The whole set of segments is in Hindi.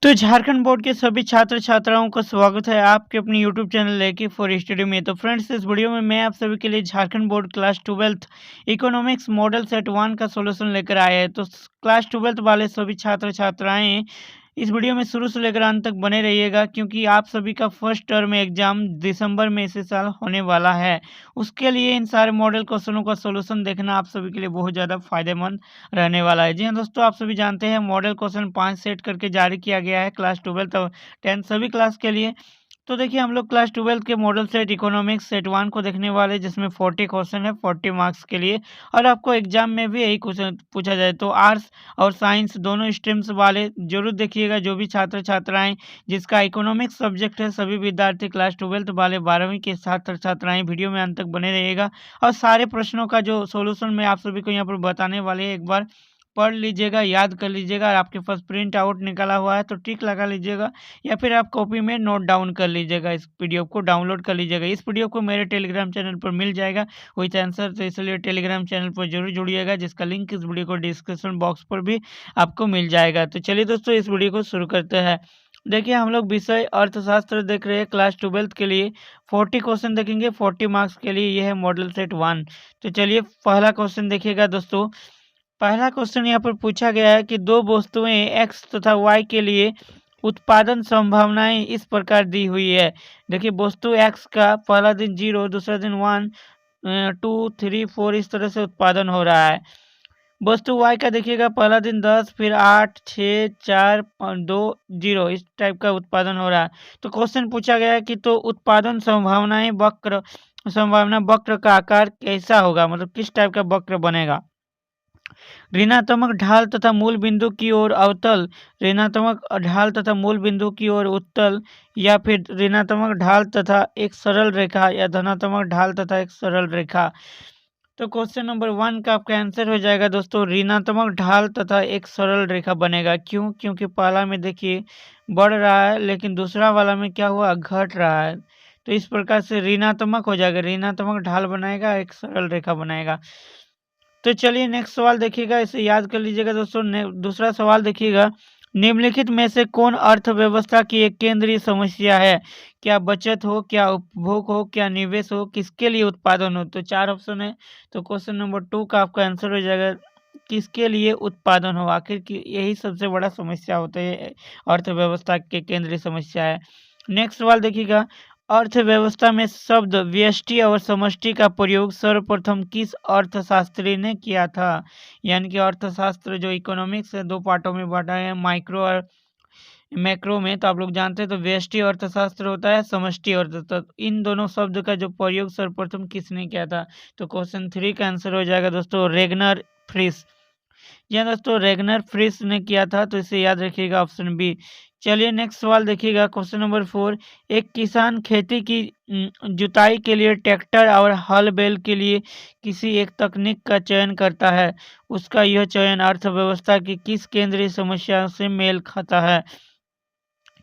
तो झारखंड बोर्ड के सभी छात्र छात्राओं का स्वागत है आपके अपने यूट्यूब चैनल लेके फॉर स्टडी में। तो फ्रेंड्स, इस वीडियो में मैं आप सभी के लिए Jharkhand board class 12th economics model set 1 का सॉल्यूशन लेकर आया है। तो क्लास 12th वाले सभी छात्र छात्राएं इस वीडियो में शुरू से लेकर अंत तक बने रहिएगा, क्योंकि आप सभी का फर्स्ट टर्म एग्जाम दिसंबर में इसी साल होने वाला है। उसके लिए इन सारे मॉडल क्वेश्चनों का सॉल्यूशन देखना आप सभी के लिए बहुत ज़्यादा फायदेमंद रहने वाला है। जी हाँ दोस्तों, आप सभी जानते हैं मॉडल क्वेश्चन 5 सेट करके जारी किया गया है क्लास 12th और 10th सभी क्लास के लिए। तो देखिए, हम लोग क्लास 12th के मॉडल सेट इकोनॉमिक्स सेट 1 को देखने वाले, जिसमें 40 क्वेश्चन है 40 मार्क्स के लिए। और आपको एग्जाम में भी यही क्वेश्चन पूछा जाए तो आर्ट्स और साइंस दोनों स्ट्रीम्स वाले जरूर देखिएगा। जो भी छात्र छात्राएं जिसका इकोनॉमिक्स सब्जेक्ट है, सभी विद्यार्थी क्लास 12th वाले 12वीं के छात्र छात्राएं वीडियो में अंत तक बने रहिएगा। और सारे प्रश्नों का जो सोल्यूशन मैं आप सभी को यहाँ पर बताने वाले हैं, एक बार पढ़ लीजिएगा, याद कर लीजिएगा। और आपके पास प्रिंट आउट निकाला हुआ है तो टिक लगा लीजिएगा, या फिर आप कॉपी में नोट डाउन कर लीजिएगा, इस पीडीएफ को डाउनलोड कर लीजिएगा। इस पीडीएफ को मेरे टेलीग्राम चैनल पर मिल जाएगा विथ आंसर, तो इसलिए टेलीग्राम चैनल पर जरूर जुड़िएगा, जिसका लिंक इस वीडियो को डिस्क्रिप्शन बॉक्स पर भी आपको मिल जाएगा। तो चलिए दोस्तों, इस वीडियो को शुरू करते हैं। देखिए, हम लोग विषय अर्थशास्त्र देख रहे हैं क्लास 12th के लिए। 40 क्वेश्चन देखेंगे 40 मार्क्स के लिए। यह है मॉडल सेट 1। तो चलिए, पहला क्वेश्चन देखिएगा दोस्तों। पहला क्वेश्चन यहाँ पर पूछा गया है कि दो वस्तुएं एक्स तथा वाई के लिए उत्पादन संभावनाएं इस प्रकार दी हुई है। देखिए, वस्तु एक्स का पहला दिन 0, दूसरा दिन 1, 2, 3, 4 इस तरह से उत्पादन हो रहा है। वस्तु वाई का देखिएगा, पहला दिन 10, फिर 8, 6, 4 और 2, 0 इस टाइप का उत्पादन हो रहा है। तो क्वेश्चन पूछा गया है कि तो उत्पादन संभावना वक्र का आकार कैसा होगा, मतलब किस टाइप का वक्र बनेगा। ऋणात्मक ढाल तथा मूल बिंदु की ओर अवतल, ऋणात्मक ढाल तथा मूल बिंदु की ओर उत्तल, या फिर ऋणात्मक ढाल तथा एक सरल रेखा, या धनात्मक ढाल तथा एक सरल रेखा। तो क्वेश्चन नंबर 1 का आपका आंसर हो जाएगा दोस्तों, ऋणात्मक ढाल तथा एक सरल रेखा बनेगा। क्यों? क्योंकि पहला में देखिए बढ़ रहा है, लेकिन दूसरा वाला में क्या हुआ, घट रहा है। तो इस प्रकार से ऋणात्मक हो जाएगा, ऋणात्मक ढाल बनाएगा, एक सरल रेखा बनाएगा। तो चलिए नेक्स्ट सवाल देखिएगा, इसे याद कर लीजिएगा दोस्तों। दूसरा सवाल देखिएगा, निम्नलिखित में से कौन अर्थव्यवस्था की एक केंद्रीय समस्या है? क्या बचत हो, क्या उपभोग हो, क्या निवेश हो, किसके लिए उत्पादन हो? तो 4 ऑप्शन है। तो क्वेश्चन नंबर 2 का आपका आंसर हो जाएगा, किसके लिए उत्पादन हो। आखिर की यही सबसे बड़ा समस्या होता है, अर्थव्यवस्था के केंद्रीय समस्या है। नेक्स्ट सवाल देखिएगा, अर्थव्यवस्था में शब्द व्यष्टि और समष्टि का प्रयोग सर्वप्रथम किस अर्थशास्त्री ने किया था? यानी कि अर्थशास्त्र जो इकोनॉमिक्स है, दो पार्टों में बांटा है, माइक्रो और मैक्रो में। तो आप लोग जानते हैं, तो व्यष्टि अर्थशास्त्र होता है, समष्टि अर्थशास्त्र। इन दोनों शब्द का जो प्रयोग सर्वप्रथम किसने किया था? तो क्वेश्चन 3 का आंसर हो जाएगा दोस्तों, रेगनर फ्रिस। यह दोस्तों रेगनर फ्रिस ने किया था, तो इसे याद रखिएगा, ऑप्शन बी। चलिए नेक्स्ट सवाल देखिएगा, क्वेश्चन नंबर 4। एक किसान खेती की जुताई के लिए ट्रैक्टर और हल बैल के लिए किसी एक तकनीक का चयन करता है। उसका यह चयन अर्थव्यवस्था की किस केंद्रीय समस्या से मेल खाता है?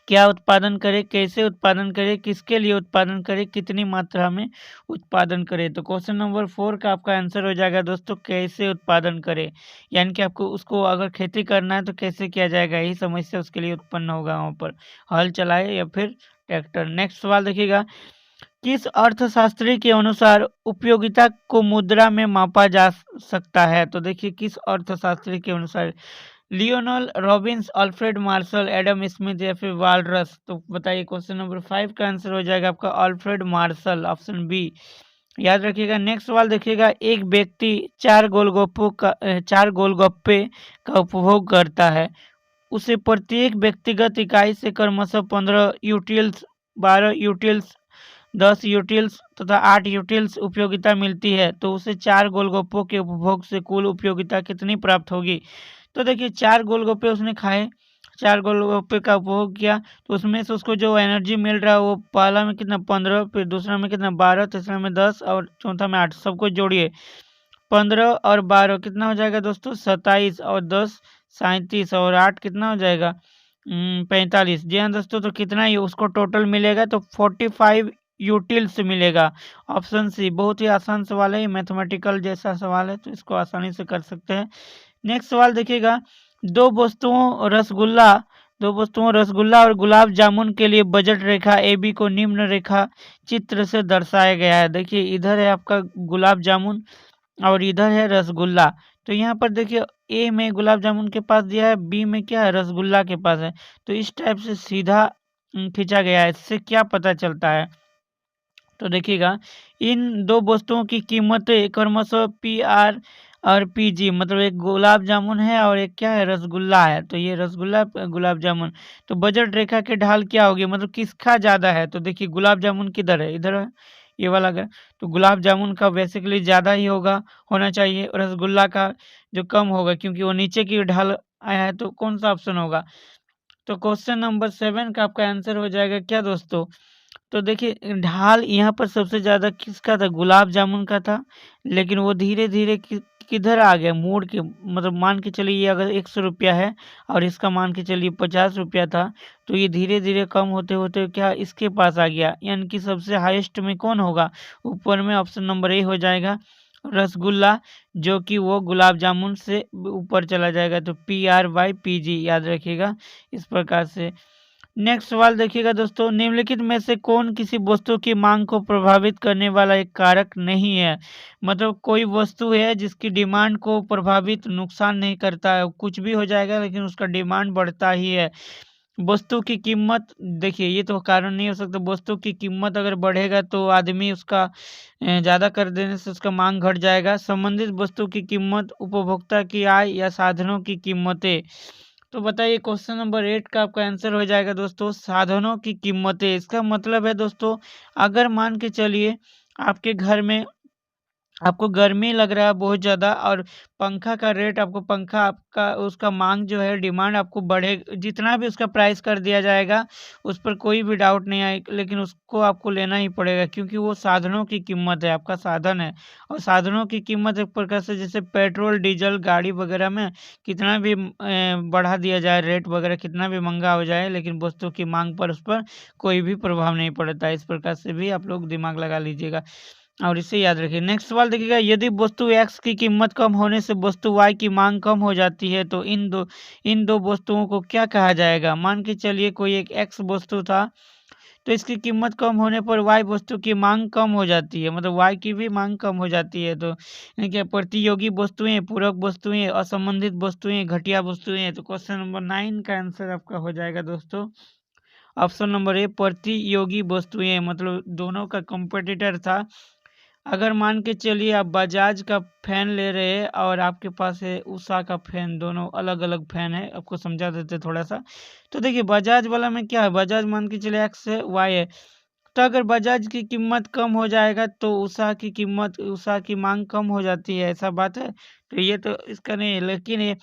क्या उत्पादन करे, कैसे उत्पादन करे, किसके लिए उत्पादन करे, कितनी मात्रा में उत्पादन करे? तो क्वेश्चन नंबर 4 का आपका आंसर हो जाएगा दोस्तों, कैसे उत्पादन करे। यानी कि आपको उसको अगर खेती करना है तो कैसे किया जाएगा, यही समस्या उसके लिए उत्पन्न होगा वहाँ पर, हल चलाए या फिर ट्रैक्टर। नेक्स्ट सवाल देखिएगा, किस अर्थशास्त्री के अनुसार उपयोगिता को मुद्रा में मापा जा सकता है? तो देखिए, किस अर्थशास्त्री के अनुसार, Lionel Robins, Alfred Marshall, Adam Smith या फिर वालरस? तो बताइए, क्वेश्चन नंबर 5 का आंसर हो जाएगा आपका अल्फ्रेड मार्शल, ऑप्शन बी। याद रखिएगा। नेक्स्ट सवाल देखिएगा, एक व्यक्ति 4 गोलगप्पे का उपभोग करता है। उसे प्रत्येक व्यक्तिगत इकाई से क्रमशः 15 यूटिल्स, 12 यूटिल्स, 10 यूटिल्स तथा 8 यूटिल्स उपयोगिता मिलती है। तो उसे 4 गोलगप्पों के उपभोग से कुल उपयोगिता कितनी प्राप्त होगी? तो देखिए, 4 गोलगप्पे उसने खाए, 4 गोलगप्पे का उपभोग किया, तो उसमें से उसको जो एनर्जी मिल रहा है वो पहला में कितना 15, फिर दूसरा में कितना 12, तीसरा में 10 और चौथा में 8। सबको जोड़िए, 15 और 12 कितना हो जाएगा दोस्तों, 27, और 10 37, और 8 कितना हो जाएगा 45। जी हाँ दोस्तों, तो कितना ही उसको टोटल मिलेगा, तो 45 यूटिल्स मिलेगा, ऑप्शन सी। बहुत ही आसान सवाल है, मैथमेटिकल जैसा सवाल है, तो इसको आसानी से कर सकते हैं। नेक्स्ट सवाल देखिएगा, दो वस्तुओं रसगुल्ला दो वस्तुओं रसगुल्ला और गुलाब जामुन के लिए बजट रेखा ए बी को निम्न रेखा चित्र से दर्शाया गया है। देखिए इधर है आपका गुलाब जामुन और इधर है रसगुल्ला। तो यहाँ पर देखिए ए में गुलाब जामुन के पास दिया है, बी में क्या है रसगुल्ला के पास है। तो इस टाइप से सीधा खींचा गया है। इससे क्या पता चलता है, तो देखिएगा इन दो वस्तुओं की कीमतें क्रमशः पी आर और पी जी, मतलब एक गुलाब जामुन है और एक क्या है रसगुल्ला है। तो ये रसगुल्ला गुलाब जामुन। तो बजट रेखा की ढाल क्या होगी, मतलब किसका ज्यादा है। तो देखिए गुलाब जामुन किधर है, इधर है ये वाला है। तो गुलाब जामुन का बेसिकली ज्यादा ही होगा, होना चाहिए। रसगुल्ला का जो कम होगा क्योंकि वो नीचे की ढाल आया है। तो कौन सा ऑप्शन होगा, तो क्वेश्चन नंबर 7 का आपका आंसर हो जाएगा क्या दोस्तों। तो देखिए ढाल यहाँ पर सबसे ज्यादा किसका था, गुलाब जामुन का था। लेकिन वो धीरे धीरे किधर आ गया, मोड़ के, मतलब मान के चलिए ये अगर 100 रुपया है और इसका मान के चलिए 50 रुपया था, तो ये धीरे धीरे कम होते होते क्या इसके पास आ गया। यानी कि सबसे हाईएस्ट में कौन होगा, ऊपर में ऑप्शन नंबर ए हो जाएगा रसगुल्ला, जो कि वो गुलाब जामुन से ऊपर चला जाएगा। तो P R by P G याद रखिएगा इस प्रकार से। नेक्स्ट सवाल देखिएगा दोस्तों, निम्नलिखित में से कौन किसी वस्तु की मांग को प्रभावित करने वाला एक कारक नहीं है। मतलब कोई वस्तु है जिसकी डिमांड को प्रभावित नुकसान नहीं करता है, कुछ भी हो जाएगा लेकिन उसका डिमांड बढ़ता ही है। वस्तु की कीमत, देखिए ये तो कारण नहीं हो सकता। वस्तु की कीमत अगर बढ़ेगा तो आदमी उसका ज़्यादा कर देने से उसका मांग घट जाएगा। संबंधित वस्तु की कीमत, उपभोक्ता की आय या साधनों की कीमतें। तो बताइए क्वेश्चन नंबर 8 का आपका आंसर हो जाएगा दोस्तों साधनों की कीमतें। इसका मतलब है दोस्तों, अगर मान के चलिए आपके घर में आपको गर्मी लग रहा है बहुत ज़्यादा और पंखा का रेट, आपको पंखा आपका उसका मांग जो है डिमांड आपको बढ़े, जितना भी उसका प्राइस कर दिया जाएगा उस पर कोई भी डाउट नहीं आए, लेकिन उसको आपको लेना ही पड़ेगा क्योंकि वो साधनों की कीमत है, आपका साधन है। और साधनों की कीमत एक प्रकार से जैसे पेट्रोल डीजल गाड़ी वगैरह में कितना भी बढ़ा दिया जाए रेट वगैरह, कितना भी महंगा हो जाए, लेकिन वस्तु की मांग पर उस पर कोई भी प्रभाव नहीं पड़ता। इस प्रकार से भी आप लोग दिमाग लगा लीजिएगा और इसे याद रखिए। नेक्स्ट सवाल देखिएगा, यदि वस्तु एक्स की कीमत कम होने से वस्तु वाई की मांग कम हो जाती है तो इन दो वस्तुओं को क्या कहा जाएगा। मान के चलिए कोई एक एक्स वस्तु था, तो इसकी कीमत कम होने पर वाई वस्तु की मांग कम हो जाती है, मतलब वाई की भी मांग कम हो जाती है। तो क्या प्रतियोगी वस्तुएं, पूरक वस्तुएं, असंबंधित वस्तुएं, घटिया वस्तुएं। तो क्वेश्चन नंबर 9 का आंसर आपका हो जाएगा दोस्तों ऑप्शन नंबर ए प्रतियोगी वस्तुएं, मतलब दोनों का कंपटीटर था। अगर मान के चलिए आप बजाज का फैन ले रहे हैं और आपके पास है उषा का फैन, दोनों अलग अलग फैन है, आपको समझा देते थोड़ा सा। तो देखिए बजाज वाला में क्या है, बजाज मान के चलिए एक्स है वाई है। तो अगर बजाज की कीमत कम हो जाएगा तो उषा की मांग कम हो जाती है, ऐसा बात है। तो ये तो इसका नहीं है, लेकिन ये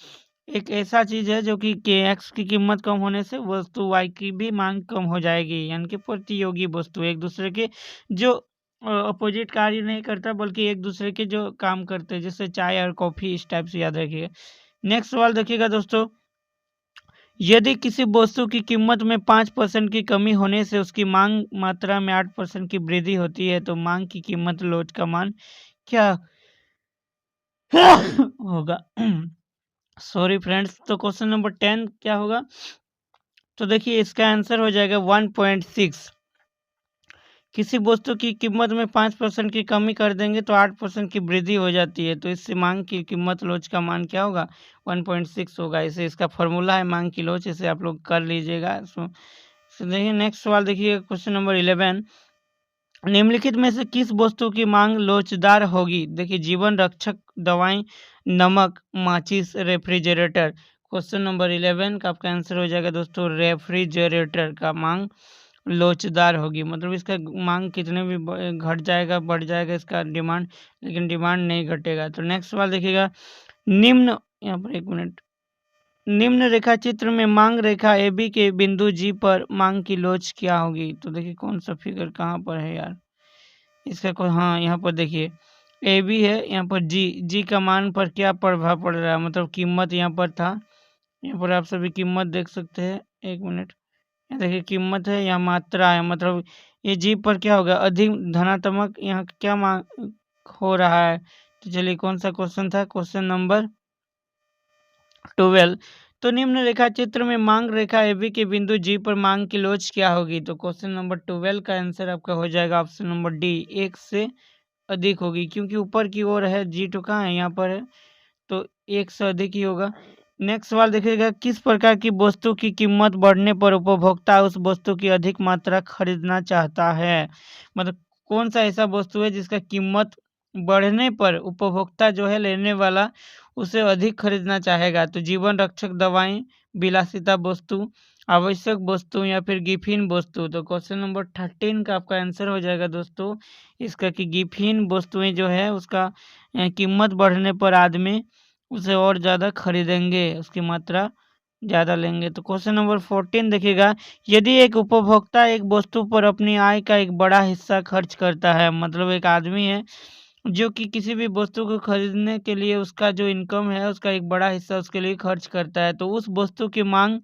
एक ऐसा चीज है जो कि एक्स की कीमत कम होने से वस्तु वाई की भी मांग कम हो जाएगी। यानी कि प्रतियोगी वस्तु एक दूसरे के जो अपोजिट कार्य नहीं करता बल्कि एक दूसरे के जो काम करते हैं, जैसे चाय और कॉफी, इस टाइप से याद रखिएगा। नेक्स्ट सवाल देखिएगा दोस्तों, यदि किसी वस्तु की कीमत में 5% की कमी होने से उसकी मांग मात्रा में 8% की वृद्धि होती है तो मांग की कीमत लोच का मान क्या होगा। सॉरी फ्रेंड्स, तो क्वेश्चन नंबर 10 क्या होगा, तो देखिए इसका आंसर हो जाएगा 1.6। किसी वस्तु की कीमत में 5% की कमी कर देंगे तो 8% की वृद्धि हो जाती है, तो इससे मांग की कीमत लोच का मान क्या होगा, 1.6 होगा। इसे इसका फॉर्मूला है मांग की लोच, इसे आप लोग कर लीजिएगा। सो देखिए नेक्स्ट सवाल देखिए क्वेश्चन नंबर 11, निम्नलिखित में से किस वस्तु की मांग लोचदार होगी। देखिए जीवन रक्षक दवाएं, नमक, माचिस, रेफ्रिजरेटर। क्वेश्चन नंबर 11 का आपका आंसर हो जाएगा दोस्तों रेफ्रिजरेटर का मांग लोचदार होगी, मतलब इसका मांग कितने भी घट जाएगा बढ़ जाएगा इसका डिमांड, लेकिन डिमांड नहीं घटेगा। तो नेक्स्ट सवाल देखिएगा, निम्न, यहाँ पर एक मिनट, निम्न रेखा चित्र में मांग रेखा ए बी के बिंदु जी पर मांग की लोच क्या होगी। तो देखिए कौन सा फिगर कहाँ पर है यार, इसका कोई, हाँ यहाँ पर देखिए ए बी है, यहाँ पर जी, जी का मान पर क्या प्रभाव पड़ रहा है, मतलब कीमत यहाँ पर था, यहाँ पर आप सभी कीमत देख सकते हैं। एक मिनट, यहाँ देखिए कीमत है, यहाँ मात्रा है, मतलब ये जी पर क्या होगा अधिक धनात्मक, यहाँ क्या मांग हो रहा है। तो चलिए कौन सा क्वेश्चन था, क्वेश्चन नंबर 12। तो निम्न रेखा चित्र में मांग रेखा AB के बिंदु G पर मांग की लोच क्या होगी? तो क्वेश्चन नंबर 12 का आंसर आपका हो जाएगा ऑप्शन नंबर डी, 1 से अधिक होगी, क्योंकि ऊपर की ओर है, G2 कहाँ है, यहाँ पर है, तो 1 से अधिक ही होगा। नेक्स्ट सवाल देखिएगा, किस प्रकार की वस्तु की कीमत बढ़ने पर उपभोक्ता उस वस्तु की अधिक मात्रा खरीदना चाहता है? मतलब कौन सा ऐसा वस्तु है जिसका कीमत बढ़ने पर उपभोक्ता जो है लेने वाला उसे अधिक खरीदना चाहेगा? तो जीवन रक्षक दवाएं, विलासिता वस्तु, आवश्यक वस्तु या फिर गिफिन वस्तु। तो क्वेश्चन नंबर 13 का आपका आंसर हो जाएगा दोस्तों इसका कि गिफिन वस्तुएं जो है उसका कीमत बढ़ने पर आदमी उसे और ज़्यादा खरीदेंगे, उसकी मात्रा ज़्यादा लेंगे। तो क्वेश्चन नंबर 14 देखिएगा, यदि एक उपभोक्ता एक वस्तु पर अपनी आय का एक बड़ा हिस्सा खर्च करता है, मतलब एक आदमी है जो कि किसी भी वस्तु को खरीदने के लिए उसका जो इनकम है उसका एक बड़ा हिस्सा उसके लिए खर्च करता है, तो उस वस्तु की मांग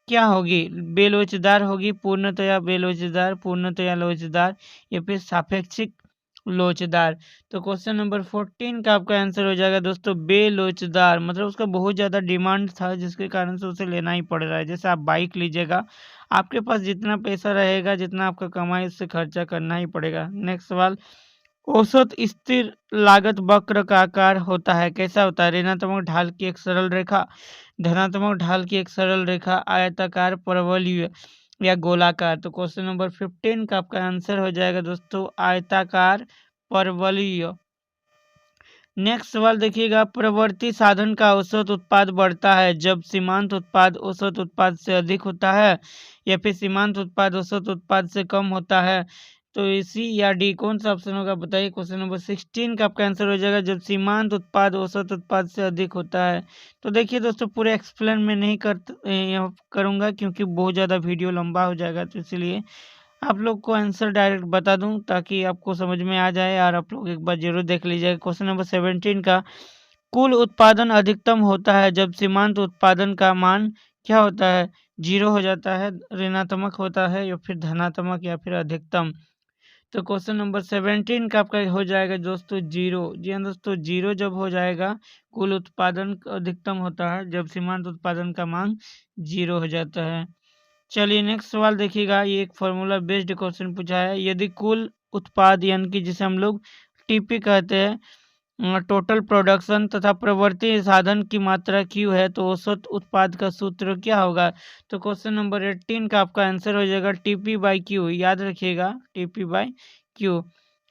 क्या होगी? बेलोचदार होगी, पूर्णतया बेलोचदार, पूर्णतया लोचदार या फिर सापेक्षिक लोचदार। तो क्वेश्चन नंबर 14 का आपका आंसर हो जाएगा दोस्तों बेलोचदार, मतलब उसका बहुत ज़्यादा डिमांड था जिसके कारण से उसे लेना ही पड़ रहा है। जैसे आप बाइक लीजिएगा, आपके पास जितना पैसा रहेगा, जितना आपका कमाई, उससे खर्चा करना ही पड़ेगा। नेक्स्ट सवाल, औसत स्थिर लागत वक्र का आकार होता है, कैसा होता है? ऋणात्मक ढाल की एक सरल रेखा, धनात्मक ढाल की एक सरल रेखा, आयताकार, परवलय या गोलाकार। तो क्वेश्चन नंबर 15 का आपका आंसर हो जाएगा दोस्तों आयताकार, परवलय। नेक्स्ट सवाल देखिएगा, प्रवर्ती साधन का औसत उत्पाद बढ़ता है जब सीमांत उत्पाद औसत उत्पाद से अधिक होता है या फिर सीमांत उत्पाद औसत उत्पाद से कम होता है? तो सी या डी कौन सा ऑप्शन होगा बताइए। क्वेश्चन नंबर 16 का आपका आंसर हो जाएगा जब सीमांत उत्पाद औसत उत्पाद से अधिक होता है। तो देखिए दोस्तों पूरे एक्सप्लेन में नहीं करूँगा क्योंकि बहुत ज़्यादा वीडियो लंबा हो जाएगा, तो इसलिए आप लोग को आंसर डायरेक्ट बता दूं ताकि आपको समझ में आ जाए और आप लोग एक बार जरूर देख लीजिएगा। क्वेश्चन नंबर 17 का, कुल उत्पादन अधिकतम होता है जब सीमांत उत्पादन का मान क्या होता है? 0 हो जाता है, ऋणात्मक होता है या फिर धनात्मक या फिर अधिकतम। तो क्वेश्चन नंबर 17 का आपका हो जाएगा दोस्तों 0। जी हाँ दोस्तों, 0 जब हो जाएगा कुल उत्पादन अधिकतम होता है जब सीमांत उत्पादन का मान 0 हो जाता है। चलिए नेक्स्ट सवाल देखिएगा, ये एक फार्मूला बेस्ड क्वेश्चन पूछा है, यदि कुल उत्पाद यानी कि जिसे हम लोग टीपी कहते हैं, टोटल प्रोडक्शन तथा प्रवृत्ति साधन की मात्रा क्यू है तो औसत उत्पाद का सूत्र क्या होगा? तो क्वेश्चन नंबर 18 का आपका आंसर हो जाएगा टीपी बाई क्यू, याद रखिएगा टीपी बाई क्यू।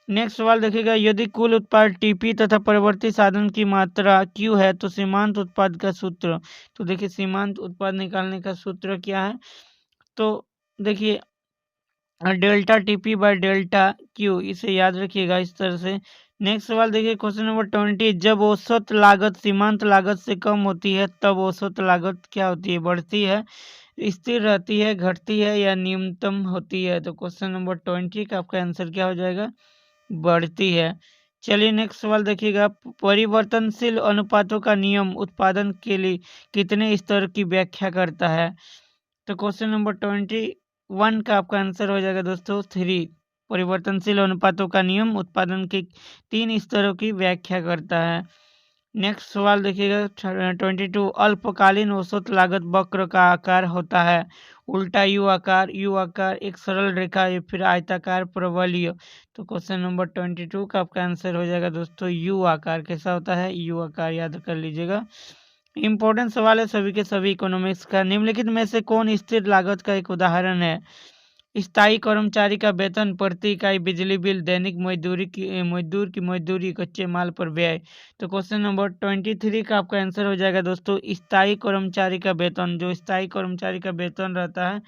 नेक्स्ट सवाल देखिएगा, यदि कुल उत्पाद टीपी तथा प्रवृत्ति साधन की मात्रा क्यू है तो सीमांत उत्पाद का सूत्र। तो देखिए सीमांत उत्पाद निकालने का सूत्र क्या है? तो देखिए delta TP by delta Q, इसे याद रखिएगा इस तरह से। नेक्स्ट सवाल देखिए क्वेश्चन नंबर 20, जब औसत लागत सीमांत लागत से कम होती है तब औसत लागत क्या होती है? बढ़ती है, स्थिर रहती है, घटती है या न्यूनतम होती है? तो क्वेश्चन नंबर 20 का आपका आंसर क्या हो जाएगा? बढ़ती है। चलिए नेक्स्ट सवाल देखिएगा, परिवर्तनशील अनुपातों का नियम उत्पादन के लिए कितने स्तर की व्याख्या करता है? तो क्वेश्चन नंबर 21 का आपका आंसर हो जाएगा दोस्तों 3। परिवर्तनशील अनुपातों का नियम उत्पादन के 3 स्तरों की व्याख्या करता है। नेक्स्ट सवाल देखिएगा 22, अल्पकालीन औसत लागत वक्र का आकार होता है उल्टा यू आकार, एक सरल रेखा या फिर आयताकार, परवलय। तो क्वेश्चन नंबर 22 का आपका आंसर हो जाएगा दोस्तों यू आकार। कैसा होता है? यू आकार, याद कर लीजिएगा। इम्पोर्टेंट सवाल है सभी के सभी इकोनॉमिक्स का। निम्नलिखित में से कौन स्थिर लागत का एक उदाहरण है? स्थायी कर्मचारी का वेतन, प्रति इकाई बिजली बिल, दैनिक मजदूर की मजदूरी, कच्चे माल पर व्यय। तो क्वेश्चन नंबर 23 का आपका आंसर हो जाएगा दोस्तों स्थायी कर्मचारी का वेतन। जो स्थायी कर्मचारी का वेतन रहता है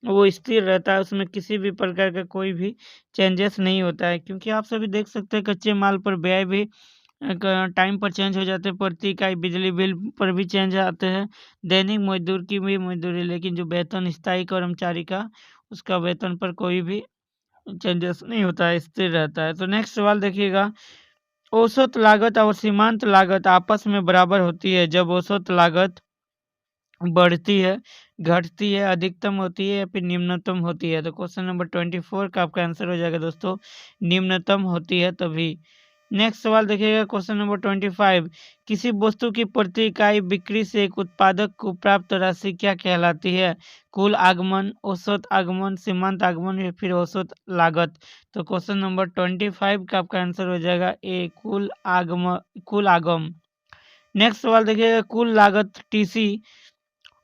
वो स्थिर रहता है, उसमें किसी भी प्रकार का कोई भी चेंजेस नहीं होता है, क्योंकि आप सभी देख सकते हैं कच्चे माल पर व्यय भी टाइम पर चेंज हो जाते हैं, प्रति इकाई बिजली बिल पर भी चेंज आते हैं, दैनिक मजदूर की भी मजदूरी, लेकिन जो वेतन स्थायी कर्मचारी का उसका वेतन पर कोई भी चेंजेस नहीं होता है, स्थिर रहता है। तो नेक्स्ट सवाल देखिएगा, औसत लागत और सीमांत लागत आपस में बराबर होती है जब औसत लागत बढ़ती है, घटती है, अधिकतम होती है या फिर निम्नतम होती है? तो क्वेश्चन नंबर 24 का आपका आंसर हो जाएगा दोस्तों निम्नतम होती है तभी। नेक्स्ट सवाल देखिएगा क्वेश्चन नंबर 25। किसी वस्तु की प्रति इकाई बिक्री से एक उत्पादक को प्राप्त राशि क्या कहलाती है? कुल आगमन, औसत आगमन, सीमांत आगमन या फिर औसत लागत। तो क्वेश्चन नंबर 25 का आपका आंसर हो जाएगा ए, कुल आगमन, कुल आगम। नेक्स्ट सवाल देखिएगा कुल लागत टीसी,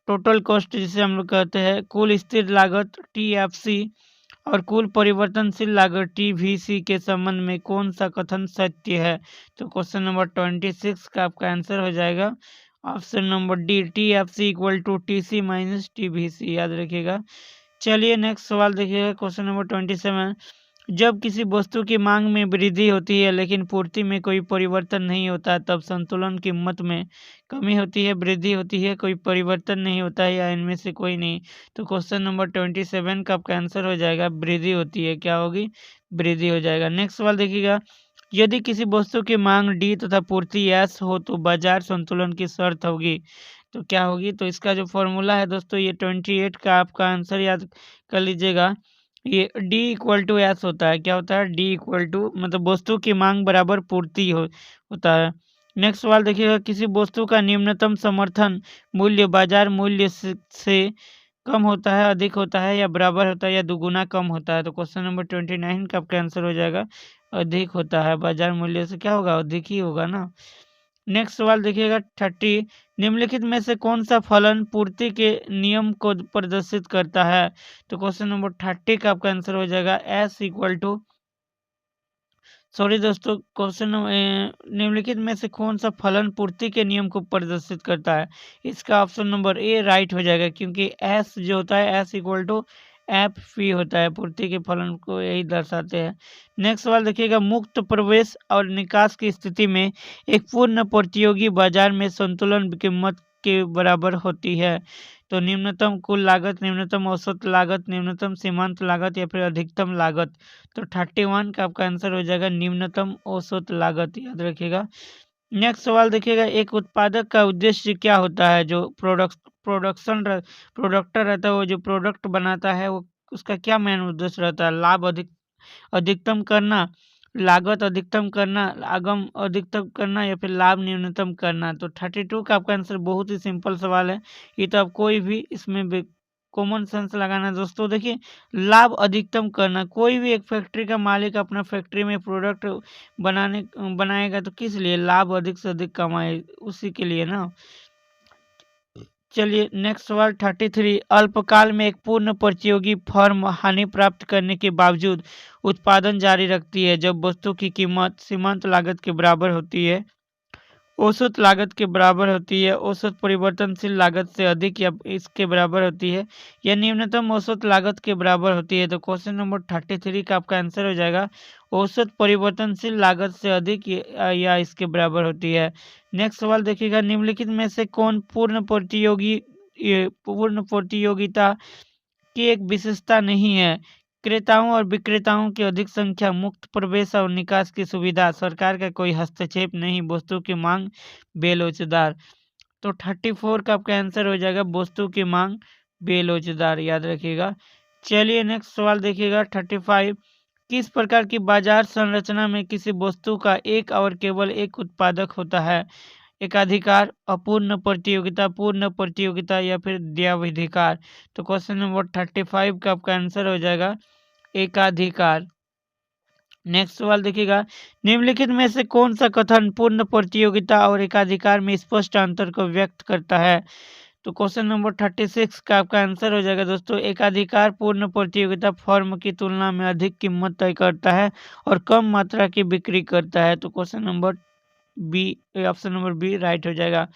टोटल कॉस्ट जिसे हम लोग कहते हैं, कुल स्थिर लागत टीएफसी और कुल परिवर्तनशील लागत टीवीसी के संबंध में कौन सा कथन सत्य है? तो क्वेश्चन नंबर 26 का आपका आंसर हो जाएगा option number D, TFC equal to TC minus TVC, याद रखिएगा। चलिए नेक्स्ट सवाल देखिएगा क्वेश्चन नंबर 27। जब किसी वस्तु की मांग में वृद्धि होती है लेकिन पूर्ति में कोई परिवर्तन नहीं होता तब संतुलन कीमत में कमी होती है, वृद्धि होती है, कोई परिवर्तन नहीं होता है या इनमें से कोई नहीं। तो क्वेश्चन नंबर 27 का आपका आंसर हो जाएगा वृद्धि होती है। क्या होगी? वृद्धि हो जाएगा। नेक्स्ट सवाल देखिएगा यदि किसी वस्तु की मांग डी तथा पूर्ति एस हो तो बाजार संतुलन की शर्त होगी। तो क्या होगी? तो इसका जो फॉर्मूला है दोस्तों ये 28 का आपका आंसर याद कर लीजिएगा। ये डी इक्वल टू एस होता है। क्या होता है? डी इक्वल टू मतलब वस्तु की मांग बराबर पूर्ति होता है। नेक्स्ट सवाल देखिएगा किसी वस्तु का निम्नतम समर्थन मूल्य बाजार मूल्य से कम होता है, अधिक होता है या बराबर होता है या दुगुना कम होता है। तो क्वेश्चन नंबर 29 का आपका आंसर हो जाएगा अधिक होता है। बाजार मूल्य से क्या होगा? अधिक ही होगा ना। नेक्स्ट सवाल देखिएगा 30। निम्नलिखित में से कौन सा फलन पूर्ति के नियम को प्रदर्शित करता है? तो क्वेश्चन नंबर 30 का आपका आंसर हो जाएगा एस इक्वल टू, सॉरी दोस्तों, क्वेश्चन निम्नलिखित में से कौन सा फलन पूर्ति के नियम को प्रदर्शित करता है? इसका ऑप्शन नंबर ए राइट हो जाएगा क्योंकि एस जो होता है S equal to F P होता है, पूर्ति के फलन को यही दर्शाते हैं। नेक्स्ट सवाल देखिएगा मुक्त प्रवेश और निकास की स्थिति में एक पूर्ण प्रतियोगी बाजार में संतुलन कीमत के बराबर होती है। तो निम्नतम कुल लागत, निम्नतम औसत लागत, निम्नतम सीमांत लागत या फिर अधिकतम लागत। तो 31 का आपका आंसर हो जाएगा निम्नतम औसत लागत, याद रखिएगा। नेक्स्ट सवाल देखिएगा एक उत्पादक का उद्देश्य क्या होता है? जो प्रोडक्टर रहता है, वो जो प्रोडक्ट बनाता है वो उसका क्या मेन उद्देश्य रहता है? लाभ अधिकतम करना, लागत अधिकतम करना, आगम अधिकतम करना या फिर लाभ न्यूनतम करना। तो 32 का आपका आंसर बहुत ही सिंपल सवाल है, ये तो आप कोई भी इसमें कॉमन सेंस लगाना है दोस्तों। देखिए लाभ अधिकतम करना, कोई भी एक फैक्ट्री का मालिक अपना फैक्ट्री में प्रोडक्ट बनाएगा तो किस लिए? लाभ अधिक से अधिक कमाए, उसी के लिए ना। चलिए नेक्स्ट सवाल 33। अल्पकाल में एक पूर्ण प्रतियोगी फर्म हानि प्राप्त करने के बावजूद उत्पादन जारी रखती है जब वस्तु की कीमत सीमांत लागत के बराबर होती है, औसत लागत के बराबर होती है, औसत परिवर्तनशील लागत से अधिक या इसके बराबर होती है या न्यूनतम औसत लागत के बराबर होती है। तो क्वेश्चन नंबर 33 का आपका आंसर हो जाएगा औसत परिवर्तनशील लागत से अधिक या इसके बराबर होती है। नेक्स्ट सवाल देखिएगा निम्नलिखित में से कौन पूर्ण प्रतियोगिता की एक विशेषता नहीं है? क्रेताओं और विक्रेताओं की अधिक संख्या, मुक्त प्रवेश और निकास की सुविधा, सरकार का कोई हस्तक्षेप नहीं, वस्तु की मांग बेलोचदार। तो 34 का आपका आंसर हो जाएगा वस्तु की मांग बेलोचदार, याद रखिएगा। चलिए नेक्स्ट सवाल देखिएगा 35। किस प्रकार की बाजार संरचना में किसी वस्तु का एक और केवल एक उत्पादक होता है? एकाधिकार, अपूर्ण प्रतियोगिता, पूर्ण प्रतियोगिता या फिर द्वैधाधिकार। तो क्वेश्चन नंबर 35 का आपका आंसर हो जाएगा एकाधिकार। नेक्स्ट सवाल देखिएगा निम्नलिखित में से कौन सा कथन पूर्ण प्रतियोगिता और एकाधिकार में स्पष्ट अंतर को व्यक्त करता है? तो क्वेश्चन नंबर 36 का आपका आंसर हो जाएगा दोस्तों एकाधिकार पूर्ण प्रतियोगिता फर्म की तुलना में अधिक कीमत तय करता है और कम मात्रा की बिक्री करता है। तो question number B, option number B right हो जाएगा।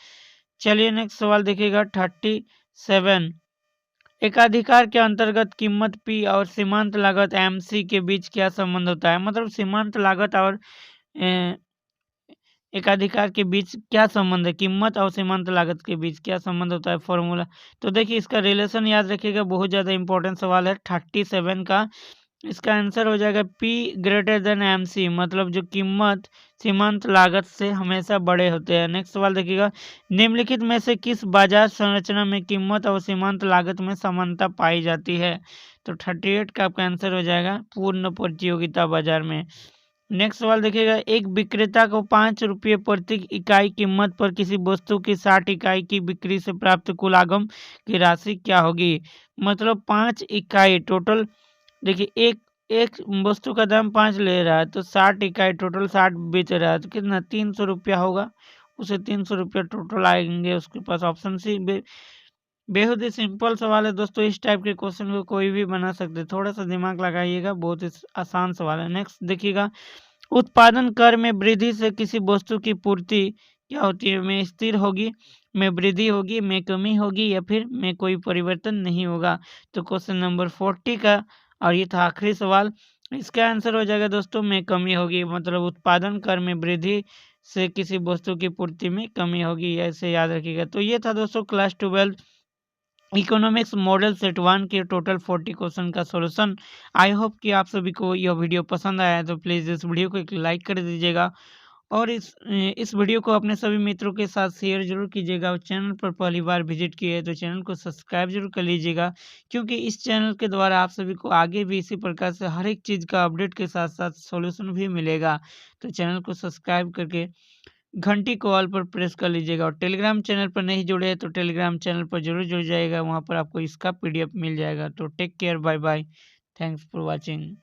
चलिए नेक्स्ट सवाल देखिएगा 37। एकाधिकार के अंतर्गत कीमत पी और सीमांत लागत एम सी के बीच क्या संबंध होता है? मतलब सीमांत लागत और एकाधिकार के बीच क्या संबंध है? कीमत और सीमांत लागत के बीच क्या संबंध होता है? फॉर्मूला तो देखिए इसका रिलेशन याद रखिएगा, बहुत ज़्यादा इंपॉर्टेंट सवाल है 37 का। इसका आंसर हो जाएगा P greater than M C, मतलब जो कीमत सीमांत लागत से हमेशा बड़े होते हैं। नेक्स्ट सवाल देखिएगा निम्नलिखित में से किस बाजार संरचना में कीमत और सीमांत लागत में समानता पाई जाती है? तो 38 का आपका आंसर हो जाएगा पूर्ण प्रतियोगिता बाजार में। नेक्स्ट सवाल देखिएगा, एक विक्रेता को 5 रुपये प्रति इकाई कीमत पर किसी वस्तु की 60 इकाई की बिक्री से प्राप्त कुल आगम की राशि क्या होगी। मतलब 5 इकाई टोटल, देखिए एक एक वस्तु का दाम 5 ले रहा है तो 60 इकाई टोटल 60 बेच रहा है तो कितना 300 रुपया होगा। उसे 300 रुपया टोटल आएंगे उसके पास। ऑप्शन सी बेहद ही सिंपल सवाल है दोस्तों। इस टाइप के क्वेश्चन को कोई भी बना सकते, थोड़ा सा दिमाग लगाइएगा, बहुत ही आसान सवाल है। नेक्स्ट देखिएगा, उत्पादन कर में वृद्धि से किसी वस्तु की पूर्ति क्या होती है, में स्थिर होगी, में वृद्धि होगी, में कमी होगी, या फिर में कोई परिवर्तन नहीं होगा। तो क्वेश्चन नंबर 40 का, और ये था आखिरी सवाल, इसका आंसर हो जाएगा दोस्तों में कमी होगी। मतलब उत्पादन कर में वृद्धि से किसी वस्तु की पूर्ति में कमी होगी, ऐसे याद रखिएगा। तो ये था दोस्तों क्लास 12 इकोनॉमिक्स मॉडल सेट 1 के टोटल 40 क्वेश्चन का सॉल्यूशन। आई होप कि आप सभी को यह वीडियो पसंद आया है, तो प्लीज़ इस वीडियो को एक लाइक कर दीजिएगा और इस वीडियो को अपने सभी मित्रों के साथ शेयर जरूर कीजिएगा। और चैनल पर पहली बार विजिट किए हैं तो चैनल को सब्सक्राइब जरूर कर लीजिएगा, क्योंकि इस चैनल के द्वारा आप सभी को आगे भी इसी प्रकार से हर एक चीज़ का अपडेट के साथ साथ सॉल्यूशन भी मिलेगा। तो चैनल को सब्सक्राइब करके घंटी को ऑल पर प्रेस कर लीजिएगा। और टेलीग्राम चैनल पर नहीं जुड़े हैं तो टेलीग्राम चैनल पर जरूर जुड़ जाएगा, वहाँ पर आपको इसका PDF मिल जाएगा। तो take care, bye bye, thanks for watching.